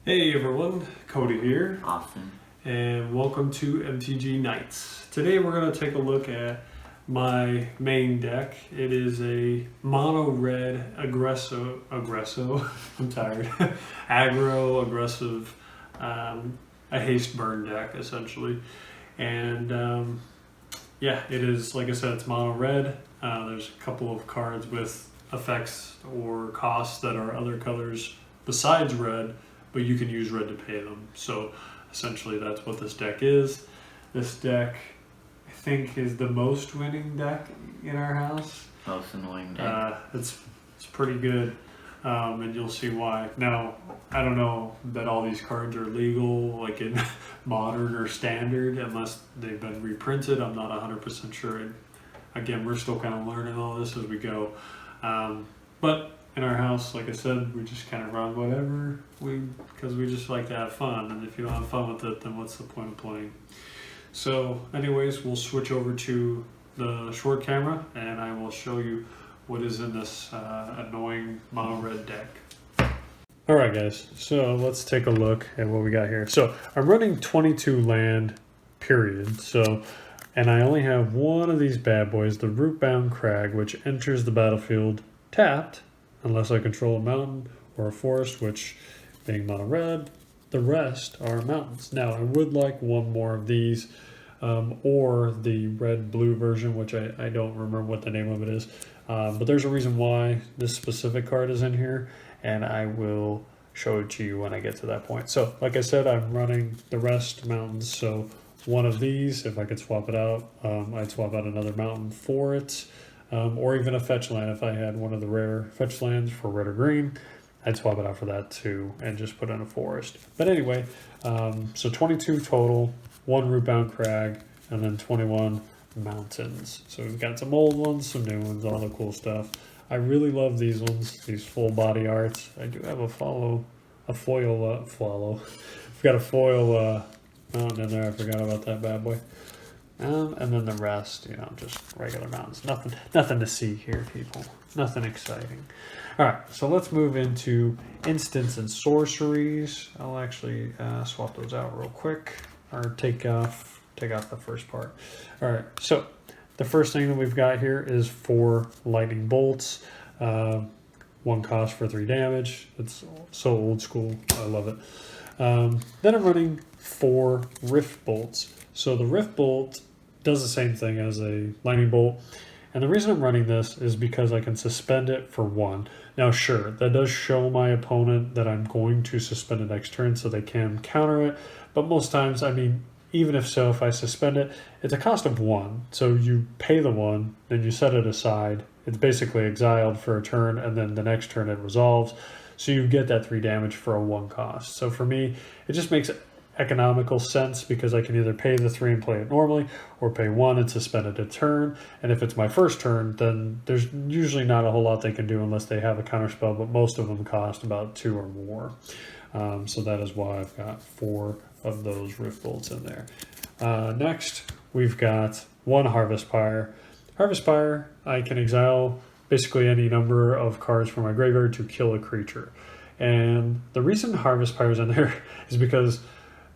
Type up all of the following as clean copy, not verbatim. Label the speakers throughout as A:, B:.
A: Hey everyone, Coty here.
B: Austin.
A: And welcome to MTG Knights. Today we're going to take a look at my main deck. It is a mono red aggresso, I'm tired, aggro, aggressive, a haste burn deck essentially. And yeah, it is, like I said, it's mono red. There's a couple of cards with effects or costs that are other colors besides red, but you can use red to pay them. So essentially that's what this deck is. This deck, I think, is the most winning deck in our house.
B: Most annoying deck.
A: It's pretty good, and you'll see why. Now, I don't know that all these cards are legal, like in modern or standard, unless they've been reprinted. I'm not 100% sure. And again, we're still kind of learning all this as we go. But in our house, like I said, we just kind of run whatever because we just like to have fun. And if you don't have fun with it, then what's the point of playing? So anyways, we'll switch over to the short camera and I will show you what is in this annoying mono red deck. All right, guys, so let's take a look at what we got here. So I'm running 22 land, period. So, and I only have one of these bad boys, the Rootbound Crag, which enters the battlefield tapped, unless I control a mountain or a forest, which being mono red, the rest are mountains. Now I would like one more of these, or the red-blue version, which I don't remember what the name of it is. But there's a reason why this specific card is in here, and I will show it to you when I get to that point. So like I said, I'm running the rest mountains. So one of these, if I could swap it out, I'd swap out another mountain for it. Or even a fetch land. If I had one of the rare fetch lands for red or green, I'd swap it out for that too and just put in a forest. But anyway, so 22 total, one Rootbound Crag, and then 21 mountains. So we've got some old ones, some new ones, all the cool stuff. I really love these ones, these full body arts. I do have a foil. We've got a foil mountain in there. I forgot about that bad boy. And then the rest, you know, just regular mountains. Nothing to see here, people. Nothing exciting. All right, so let's move into instants and sorceries. I'll actually swap those out real quick, or take off the first part. All right, so the first thing that we've got here is 4 lightning bolts. 1 cost for 3 damage. It's so old school. I love it. Then I'm running 4 rift bolts. So the rift bolt does the same thing as a lightning bolt, and the reason I'm running this is because I can suspend it for 1. Now sure, that does show my opponent that I'm going to suspend it next turn so they can counter it, but most times, I mean, even if so, if I suspend it, it's a cost of 1, so you pay the 1, then you set it aside. It's basically exiled for a turn, and then the next turn it resolves, so you get that 3 damage for a 1 cost. So for me, it just makes economical sense because I can either pay the 3 and play it normally, or pay 1 and suspend it a turn. And if it's my first turn, then there's usually not a whole lot they can do unless they have a counterspell, but most of them cost about 2 or more. So that is why I've got 4 of those rift bolts in there. Next, we've got 1 Harvest Pyre. Harvest Pyre, I can exile basically any number of cards from my graveyard to kill a creature. And the reason Harvest Pyre is in there is because,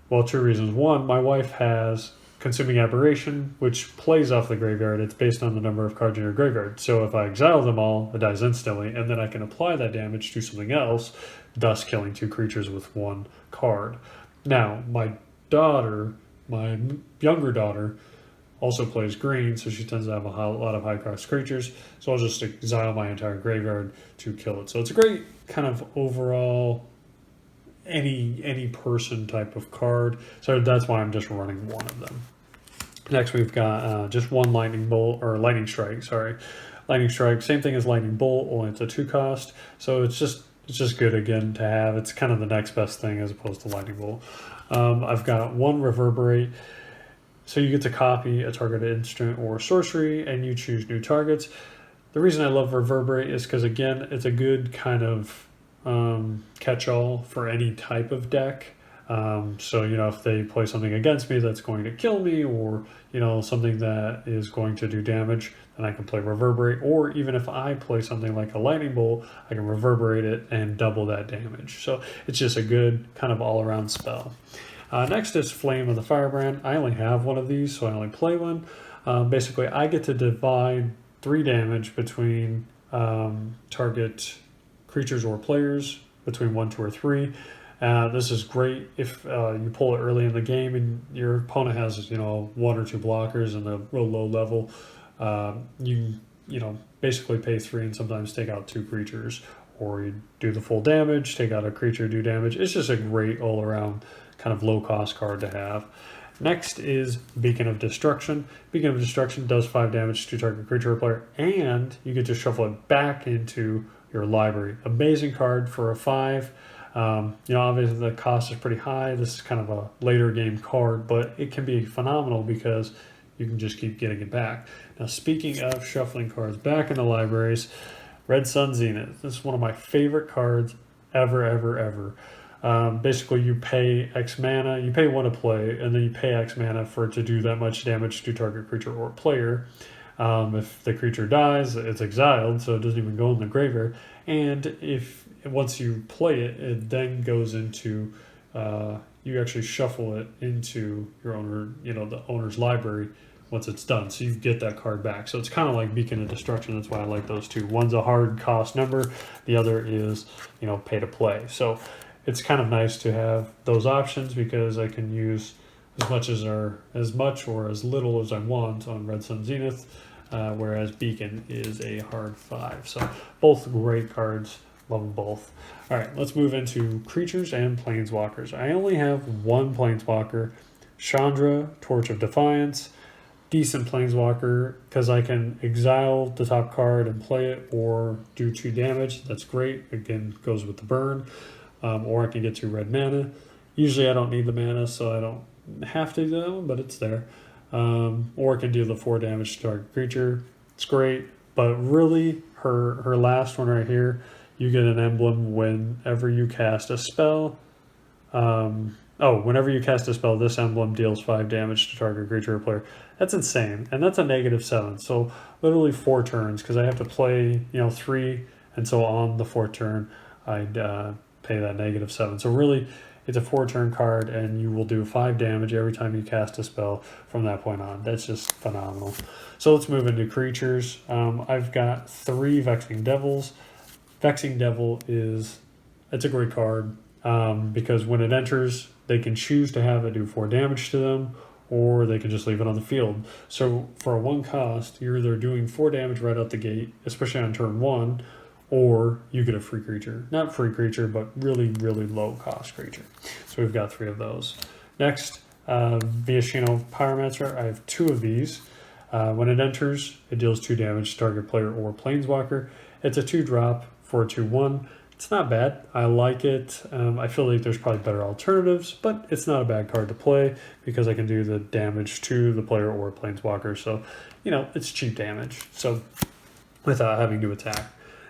A: well, 2 reasons. 1, my wife has Consuming Aberration, which plays off the graveyard. It's based on the number of cards in your graveyard. So if I exile them all, it dies instantly, and then I can apply that damage to something else, thus killing 2 creatures with 1 card. Now, my younger daughter, also plays green, so she tends to have a lot of high-cost creatures. So I'll just exile my entire graveyard to kill it. So it's a great kind of overall any person type of card. So that's why I'm just running 1 of them. Next, we've got just 1 lightning bolt, or lightning strike, sorry. Lightning strike, same thing as lightning bolt, only it's a 2 cost. So it's just good again to have. It's kind of the next best thing as opposed to lightning bolt. I've got 1 reverberate. So you get to copy a targeted instant or sorcery, and you choose new targets. The reason I love reverberate is because, again, it's a good kind of catch-all for any type of deck. So, you know, if they play something against me that's going to kill me, or, you know, something that is going to do damage, then I can play Reverberate. Or even if I play something like a Lightning Bolt, I can Reverberate it and double that damage. So it's just a good kind of all-around spell. Next is Flame of the Firebrand. I only have one of these, so I only play one. Basically, I get to divide 3 damage between target creatures or players, between 1, 2, or 3. This is great if you pull it early in the game and your opponent has, you know, 1 or 2 blockers and a real low level. You know, basically pay 3 and sometimes take out 2 creatures, or you do the full damage, take out a creature, do damage. It's just a great all-around kind of low-cost card to have. Next is Beacon of Destruction. Beacon of Destruction does 5 damage to target creature or player, and you get to shuffle it back into your library. Amazing card for a 5. You know, obviously the cost is pretty high. This is kind of a later game card, but it can be phenomenal because you can just keep getting it back. Now, speaking of shuffling cards back in the libraries, Red Sun Zenith. This is one of my favorite cards ever. Basically, you pay X mana, you pay 1 to play, and then you pay X mana for it to do that much damage to target creature or player. If the creature dies, it's exiled, so it doesn't even go in the graveyard. And if once you play it, it then goes into, you actually shuffle it into your owner, you know, the owner's library once it's done. So you get that card back. So it's kind of like Beacon of Destruction. That's why I like those two. One's a hard cost number. The other is, you know, pay to play. So it's kind of nice to have those options because I can use as much or as little as I want on Red Sun Zenith, whereas Beacon is a hard 5. So both great cards. Love them both. All right, let's move into creatures and planeswalkers. I only have 1 planeswalker, Chandra, Torch of Defiance. Decent planeswalker because I can exile the top card and play it, or do 2 damage. That's great. Again, goes with the burn. Or I can get 2 red mana. Usually I don't need the mana, so I don't have to do that one, but it's there. Or I can do the 4 damage to target creature. It's great, but really her last one right here, you get an emblem whenever you cast a spell. Whenever you cast a spell, this emblem deals 5 damage to target creature or player. That's insane, and that's a -7. So literally 4 turns, because I have to play, you know, 3, and so on the 4th turn, I'd pay that -7. So really, it's a 4-turn card, and you will do 5 damage every time you cast a spell from that point on. That's just phenomenal. So let's move into creatures. I've got 3 Vexing Devils. Vexing Devil it's a great card because when it enters, they can choose to have it do 4 damage to them, or they can just leave it on the field. So for a 1 cost, you're either doing 4 damage right out the gate, especially on turn 1, or you get a free creature. Not free creature, but really, really low cost creature. So we've got 3 of those. Next, Viashino Pyromancer. I have 2 of these. When it enters, it deals 2 damage to target player or planeswalker. It's a 2-drop for a 2/1. It's not bad. I like it. I feel like there's probably better alternatives, but it's not a bad card to play because I can do the damage to the player or planeswalker. So, you know, it's cheap damage. So without having to attack.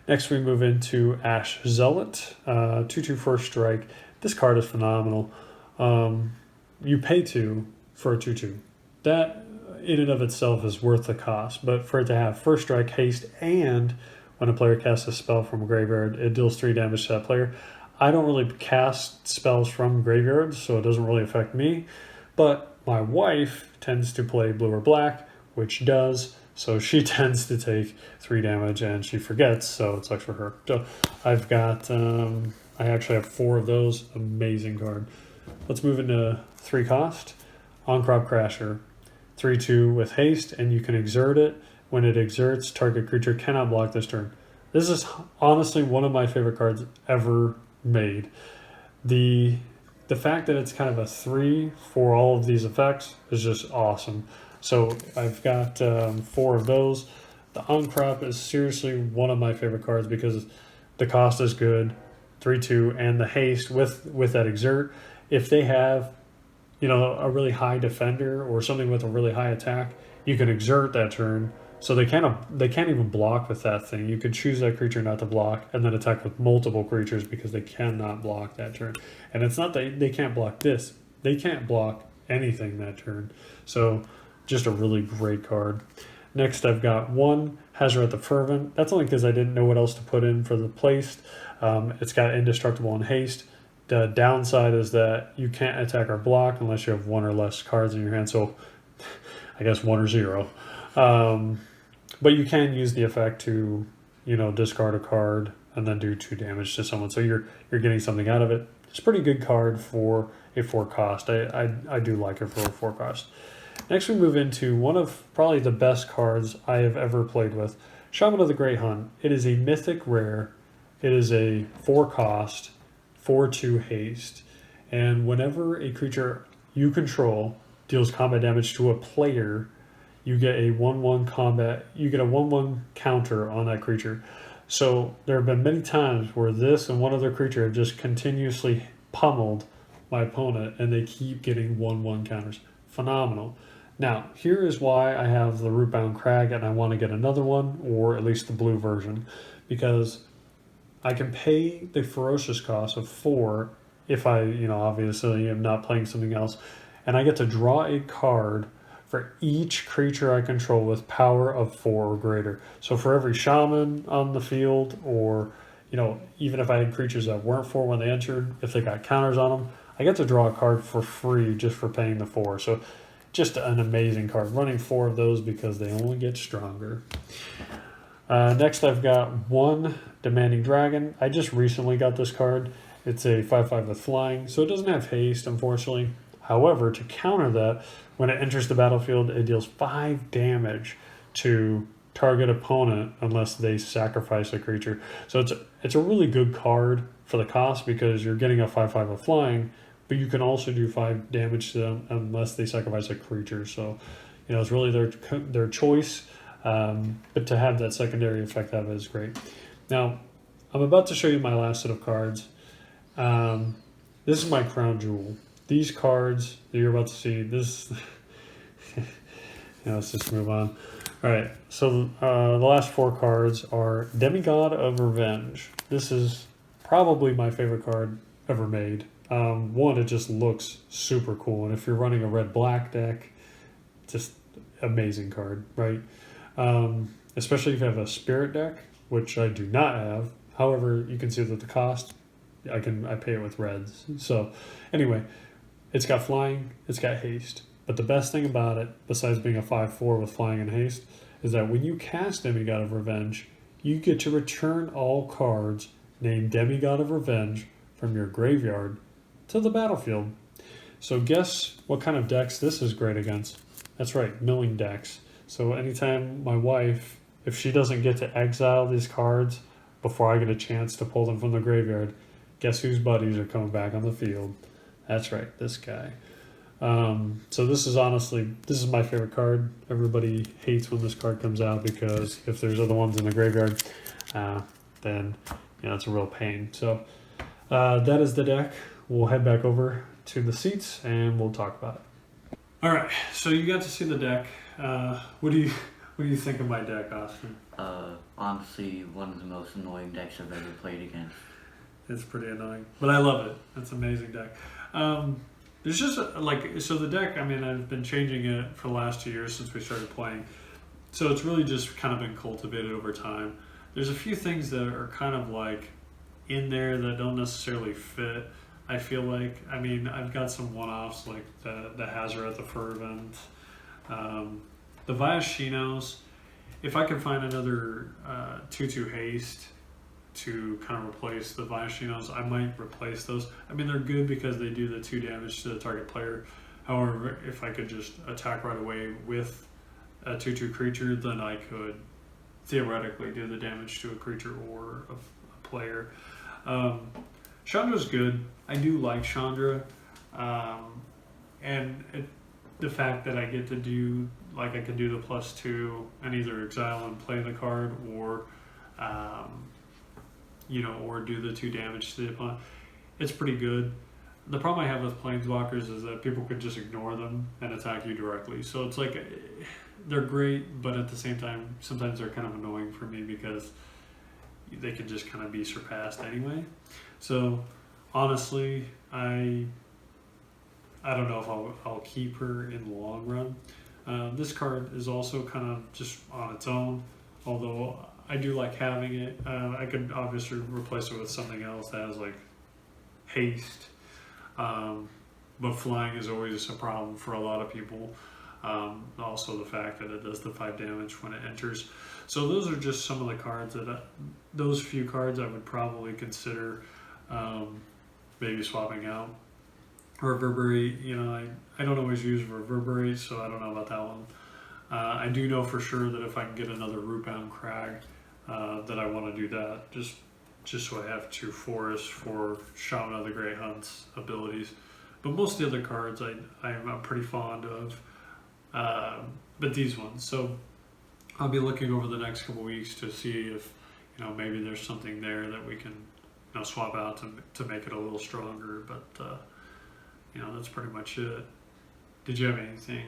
A: Next, we move into Ash Zealot, 2/2 first strike. This card is phenomenal. You pay 2 for a 2/2. That in and of itself is worth the cost, but for it to have first strike, haste, and when a player casts a spell from a graveyard, it deals 3 damage to that player. I don't really cast spells from graveyards, so it doesn't really affect me, but my wife tends to play blue or black, which does. So she tends to take 3 damage and she forgets, so it sucks for her. So I've got, I actually have 4 of those. Amazing card. Let's move into 3 cost. Ahn-Crop Crasher. 3/2 with haste, and you can exert it. When it exerts, target creature cannot block this turn. This is honestly one of my favorite cards ever made. The fact that it's kind of a 3 for all of these effects is just awesome. So I've got 4 of those. The Ahn-Crop is seriously one of my favorite cards because the cost is good, 3/2, and the haste with that exert. If they have, you know, a really high defender or something with a really high attack, you can exert that turn. So they can't even block with that thing. You could choose that creature not to block and then attack with multiple creatures because they cannot block that turn. And it's not that they can't block this. They can't block anything that turn. So just a really great card. Next I've got 1 Hazaret the Fervent. That's only because I didn't know what else to put in for the placed. It's got indestructible and haste. The downside is that you can't attack or block unless you have 1 or less cards in your hand. So I guess 1 or 0. But you can use the effect to, you know, discard a card and then do 2 damage to someone. So you're getting something out of it. It's a pretty good card for a 4 cost. I do like it for a 4 cost. Next we move into one of probably the best cards I have ever played with. Shaman of the Great Hunt. It is a mythic rare. It is a 4 cost, 4/2 haste. And whenever a creature you control deals combat damage to a player, you get a 1/1 combat, you get a 1/1 counter on that creature. So there have been many times where this and one other creature have just continuously pummeled my opponent and they keep getting 1/1 counters. Phenomenal. Now, here is why I have the Rootbound Crag and I want to get another one, or at least the blue version, because I can pay the ferocious cost of 4 if I, you know, obviously am not playing something else, and I get to draw a card for each creature I control with power of 4 or greater. So for every Shaman on the field, or, you know, even if I had creatures that weren't 4 when they entered, if they got counters on them, I get to draw a card for free just for paying the 4. So just an amazing card. Running 4 of those because they only get stronger. Next I've got 1 Demanding Dragon. I just recently got this card. It's a 5/5 with flying, so it doesn't have haste, unfortunately. However, to counter that, when it enters the battlefield, it deals 5 damage to target opponent unless they sacrifice a creature. So it's a really good card for the cost because you're getting a 5/5 with flying, but you can also do 5 damage to them unless they sacrifice a creature. So, you know, it's really their choice. But to have that secondary effect of it is great. Now, I'm about to show you my last set of cards. This is my crown jewel. These cards that you're about to see, this... yeah, let's just move on. All right, so the last 4 cards are Demigod of Revenge. This is probably my favorite card ever made. One, it just looks super cool, and if you're running a red-black deck, just amazing card, right? Especially if you have a spirit deck, which I do not have. However, you can see that the cost, I pay it with reds. So anyway, it's got flying, it's got haste. But the best thing about it, besides being a 5/4 with flying and haste, is that when you cast Demigod of Revenge, you get to return all cards named Demigod of Revenge from your graveyard to the battlefield. So guess what kind of decks this is great against? That's right, milling decks. So anytime my wife, if she doesn't get to exile these cards before I get a chance to pull them from the graveyard, guess whose buddies are coming back on the field? That's right, this guy. So this is my favorite card. Everybody hates when this card comes out because if there's other ones in the graveyard, then you know it's a real pain. So that is the deck. We'll head back over to the seats and we'll talk about it. All right, so you got to see the deck. What do you think of my deck, Austin?
B: Honestly, one of the most annoying decks I've ever played against.
A: It's pretty annoying, but I love it. It's an amazing deck. There's just so the deck, I mean, I've been changing it for the last 2 years since we started playing. So it's really just kind of been cultivated over time. There's a few things that are kind of like in there that don't necessarily fit. I feel like, I mean, I've got some one-offs like the Hazaret the Fervent, the Viashinos. If I can find another 2/2 haste to kind of replace the Viashinos, I might replace those. I mean, they're good because they do the 2 damage to the target player. However, if I could just attack right away with a 2/2 creature, then I could theoretically do the damage to a creature or a player. Chandra's good. I do like Chandra. And the fact that I get to do, like I can do the +2 and either exile and play the card or, you know, or do the 2 damage to the opponent. It's pretty good. the problem I have with planeswalkers is that people could just ignore them and attack you directly. So it's like they're great, but at the same time, sometimes they're kind of annoying for me because they can just kind of be surpassed anyway. So honestly, I don't know if I'll keep her in the long run. This card is also kind of just on its own, although I do like having it. I could obviously replace it with something else that has like haste, but flying is always a problem for a lot of people. Also the fact that it does the 5 damage when it enters. So those are just some of the cards that those few cards I would probably consider maybe swapping out. Reverberate, you know, I don't always use Reverberate, so I don't know about that one. I do know for sure that if I can get another Rootbound Crag, that I want to do that, just so I have 2 forests for Shaman of the Grey Hunt's abilities. But most of the other cards I'm pretty fond of, but these ones. So I'll be looking over the next couple weeks to see if, you know, maybe there's something there that we can, you know, swap out to make it a little stronger. But you know, that's pretty much it. Did you have anything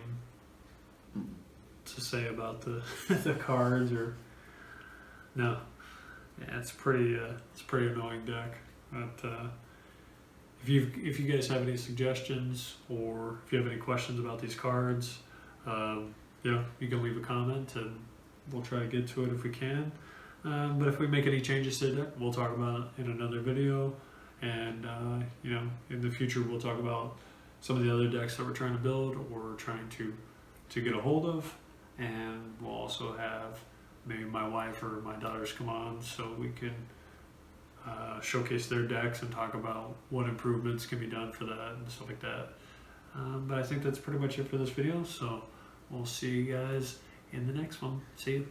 A: to say about the the cards, or no? Yeah, it's pretty annoying deck. But if you guys have any suggestions, or if you have any questions about these cards, yeah, you can leave a comment and we'll try to get to it if we can. But if we make any changes to the deck, we'll talk about it in another video. And you know, in the future we'll talk about some of the other decks that we're trying to build or trying to get a hold of, and we'll also have maybe my wife or my daughters come on so we can showcase their decks and talk about what improvements can be done for that and stuff like that. But I think that's pretty much it for this video, so we'll see you guys in the next one. See you.